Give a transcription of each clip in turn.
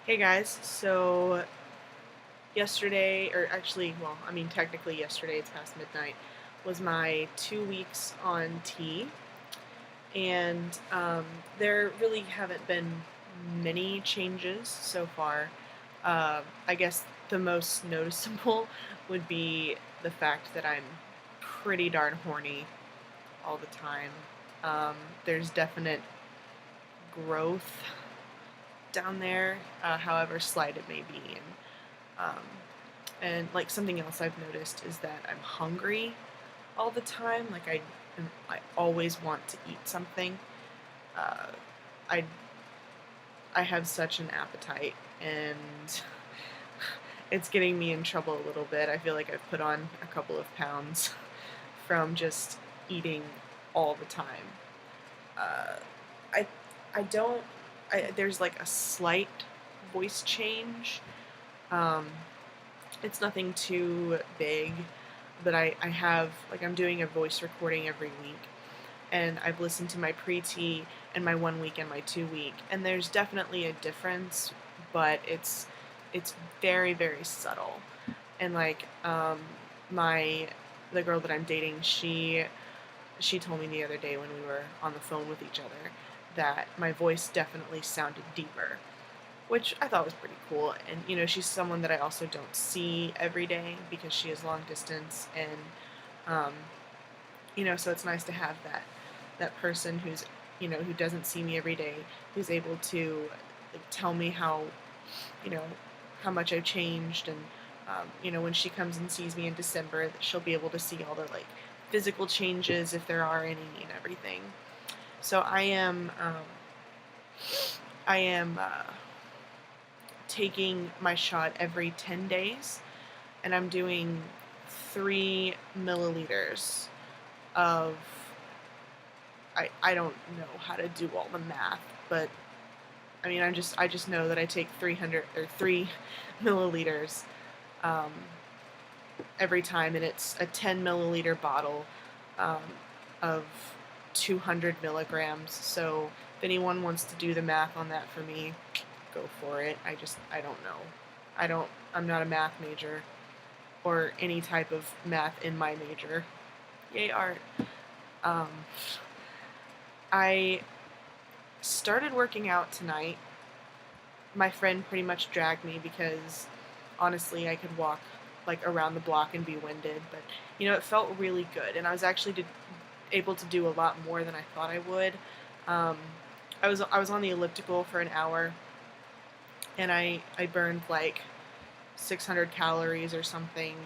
Hey guys, so yesterday, or actually, well, I mean, technically yesterday, it's past midnight, was my 2 weeks on T, and there really haven't been many changes so far. I guess the most noticeable would be the fact that I'm pretty darn horny all the time. Um, there's definite growth down there, however slight it may be, um, and like something else I've noticed is that I'm hungry all the time. Like I always want to eat something. Uh, I I have such an appetite, and it's getting me in trouble a little bit. I feel like I've put on a couple of pounds from just eating all the time. Uh, I I don't. There's like a slight voice change. Um, it's nothing too big, but I have, like, I'm doing a voice recording every week, and I've listened to my pre-T and my 1 week and my 2 week, and there's definitely a difference, but it's very, very subtle. And like my the girl that I'm dating, she told me the other day when we were on the phone with each other that my voice definitely sounded deeper, which I thought was pretty cool. And she's someone that I also don't see every day because she is long distance, and um, so it's nice to have that person who's who doesn't see me every day, who's able to, like, tell me you know how much I've changed, and when she comes and sees me in December, that she'll be able to see all the, like, physical changes if there are any and everything. So I am taking my shot every 10 days, and I'm doing 3 milliliters of, I don't know how to do all the math, but I mean, I just know that I take 300 or 3 milliliters um, every time, and it's a 10 milliliter bottle um, of 200 milligrams. So if anyone wants to do the math on that for me, go for it. I don't know. I'm not a math major or any type of math in my major. Yay, art. Um, I started working out tonight. My friend pretty much dragged me because honestly I could walk like around the block and be winded, but it felt really good, and I was actually able to do a lot more than I thought I would. Um, I was on the elliptical for an hour, and I burned like 600 calories or something.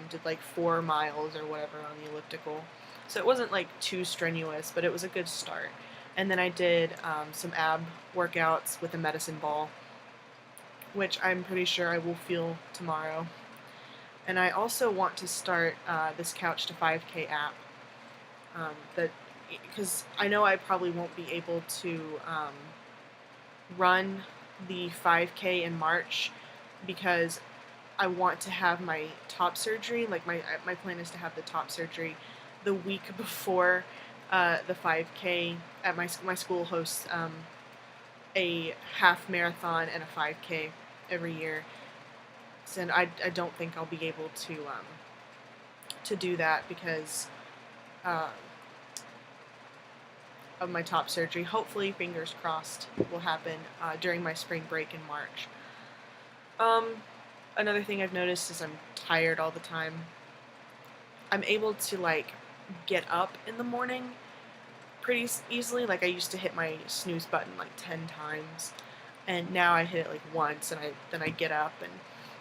Did like 4 miles or whatever on the elliptical, so it wasn't like too strenuous, but it was a good start. And then I did some ab workouts with a medicine ball, which I'm pretty sure I will feel tomorrow. And I also want to start this Couch to 5K app. That Because I know I probably won't be able to run the 5K in March because I want to have my top surgery. Like my plan is to have the top surgery the week before the 5K. At my school hosts a half marathon and a 5K every year, and I don't think I'll be able to do that because uh, of my top surgery. Hopefully, fingers crossed, will happen during my spring break in March. Um, Another thing I've noticed is I'm tired all the time. I'm able to, like, get up in the morning pretty easily. Like, I used to hit my snooze button like 10 times, and now I hit it like once, and I get up, and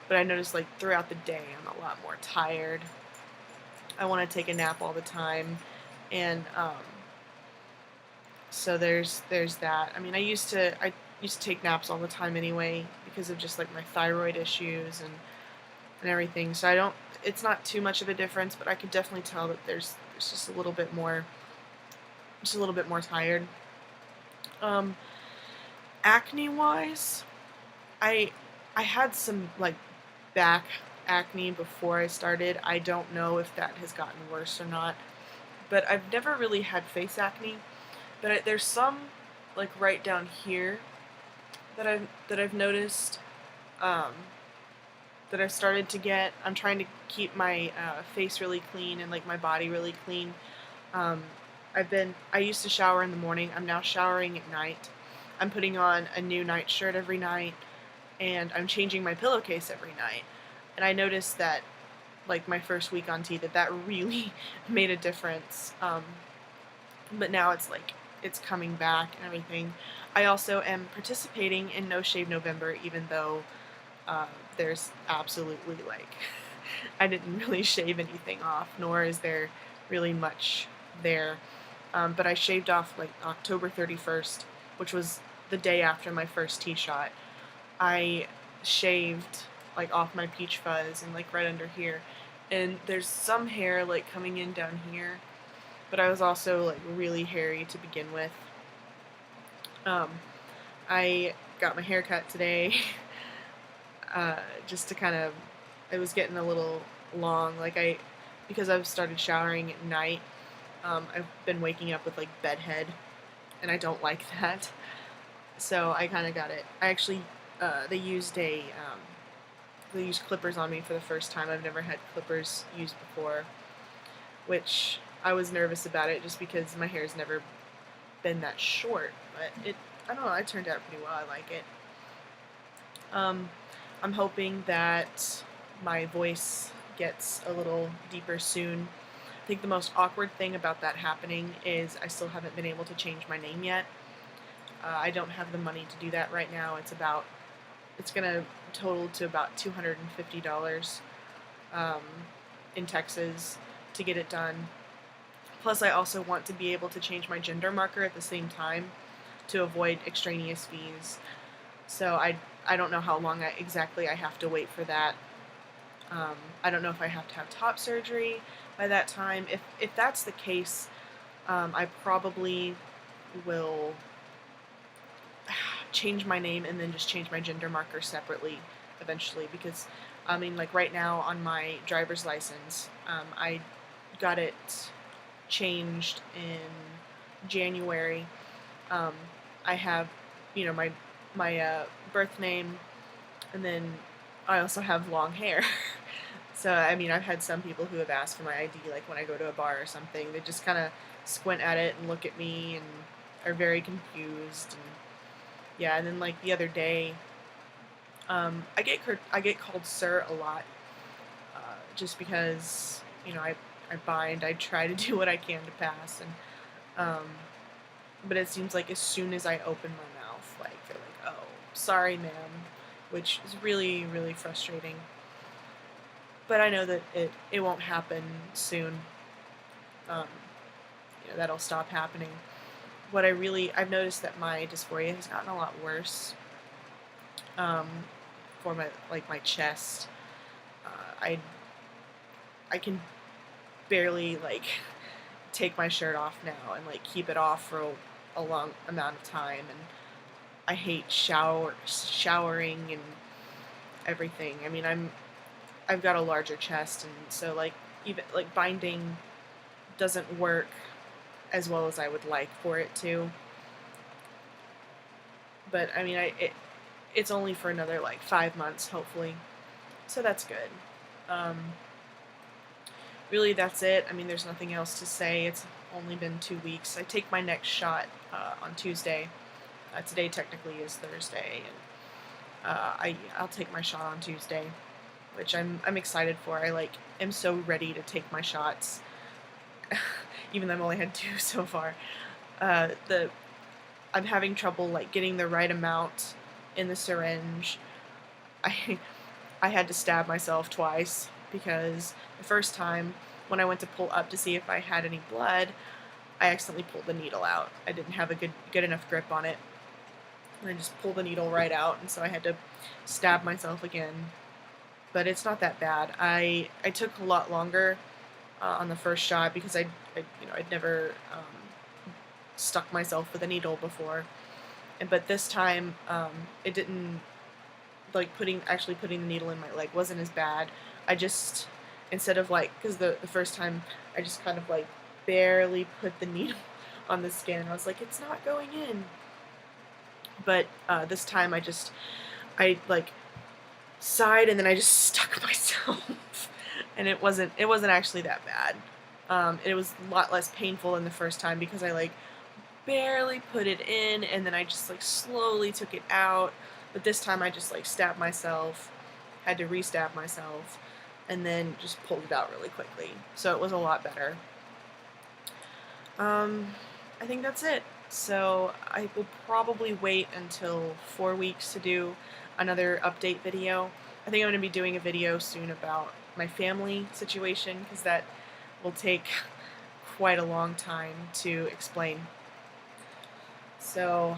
but I notice, like, throughout the day I'm a lot more tired. I want to take a nap all the time, and so there's that. I mean, I used to take naps all the time anyway because of just like my thyroid issues and everything. So I don't. It's not too much of a difference, but I could definitely tell that there's just a little bit more tired. Um, Acne wise, I I had some, like, back acne before I started. I don't know if that has gotten worse or not, but I've never really had face acne. But there's some, like, right down here, that I've noticed, um, that I've started to get. I'm trying to keep my face really clean and like my body really clean. Um, I used to shower in the morning. I'm now showering at night. I'm putting on a new night shirt every night, and I'm changing my pillowcase every night. And I noticed that, like my first week on T, that really made a difference. But now it's like it's coming back and everything. I also am participating in No Shave November, even though uh, there's absolutely like I didn't really shave anything off, nor is there really much there. But I shaved off like October 31st, which was the day after my first T shot. I shaved like off my peach fuzz and like right under here, and there's some hair like coming in down here, but I was also like really hairy to begin with. Um, I got my hair cut today, just to kind of. It was getting a little long, because I've started showering at night. I've been waking up with like bedhead, and I don't like that. So I kind of got it. I actually, they used they used clippers on me for the first time. I've never had clippers used before, which I was nervous about it just because my hair's never been that short. But I don't know, it turned out pretty well. I like it. Um, I'm hoping that my voice gets a little deeper soon. I think the most awkward thing about that happening is I still haven't been able to change my name yet. I don't have the money to do that right now. It's gonna total to about $250 um, in Texas to get it done. Plus, I also want to be able to change my gender marker at the same time to avoid extraneous fees. So I don't know how long exactly I have to wait for that. I don't know if I have to have top surgery by that time. If that's the case, I probably will change my name and then just change my gender marker separately eventually, because I mean, like right now on my driver's license, I got it changed in January. um, I have, my birth name, and then I also have long hair. So I mean, I've had some people who have asked for my ID, like when I go to a bar or something. They just kind of squint at it and look at me and are very confused. And yeah, and then like the other day, I get called sir a lot, just because I bind. I try to do what I can to pass, and um, but it seems like as soon as I open my mouth, like they're like, "Oh, sorry, ma'am," which is really really frustrating. But I know that it won't happen soon. Um, that'll stop happening. I've noticed that my dysphoria has gotten a lot worse. Um, for my chest, I can barely like take my shirt off now and like keep it off for a long amount of time, and I hate showering and everything. I mean, I've got a larger chest, and so like even like binding doesn't work as well as I would like for it to. But I mean, it's only for another like 5 months, hopefully, so that's good. Um, Really, that's it. I mean, there's nothing else to say. It's only been 2 weeks. I take my next shot on Tuesday. Today technically is Thursday, and I'll take my shot on Tuesday, which I'm excited for. I like am so ready to take my shots, even though I've only had two so far. The I'm having trouble like getting the right amount in the syringe. I I had to stab myself twice because the first time when I went to pull up to see if I had any blood, I accidentally pulled the needle out. I didn't have a good enough grip on it, and I just pulled the needle right out, and so I had to stab myself again. But it's not that bad. I took a lot longer on the first shot because I'd never stuck myself with a needle before, but this time it didn't like putting the needle in my leg wasn't as bad. I just instead of like because the first time I just kind of like barely put the needle on the skin. I was like, it's not going in. But this time I like sighed and then I just stuck myself, and it wasn't actually that bad. It was a lot less painful than the first time because I like barely put it in and then I just like slowly took it out. But this time I just like stabbed myself, had to re-stab myself, and then just pulled it out really quickly. So it was a lot better. Um, I think that's it. So I will probably wait until 4 weeks to do another update video. I think I'm going to be doing a video soon about my family situation because that will take quite a long time to explain. So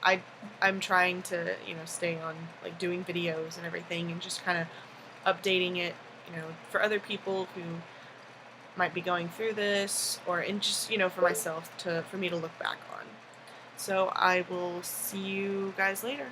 I I'm trying to, stay on like doing videos and everything and just kind of updating it, for other people who might be going through this, or in just, for myself, for me to look back on. So I will see you guys later.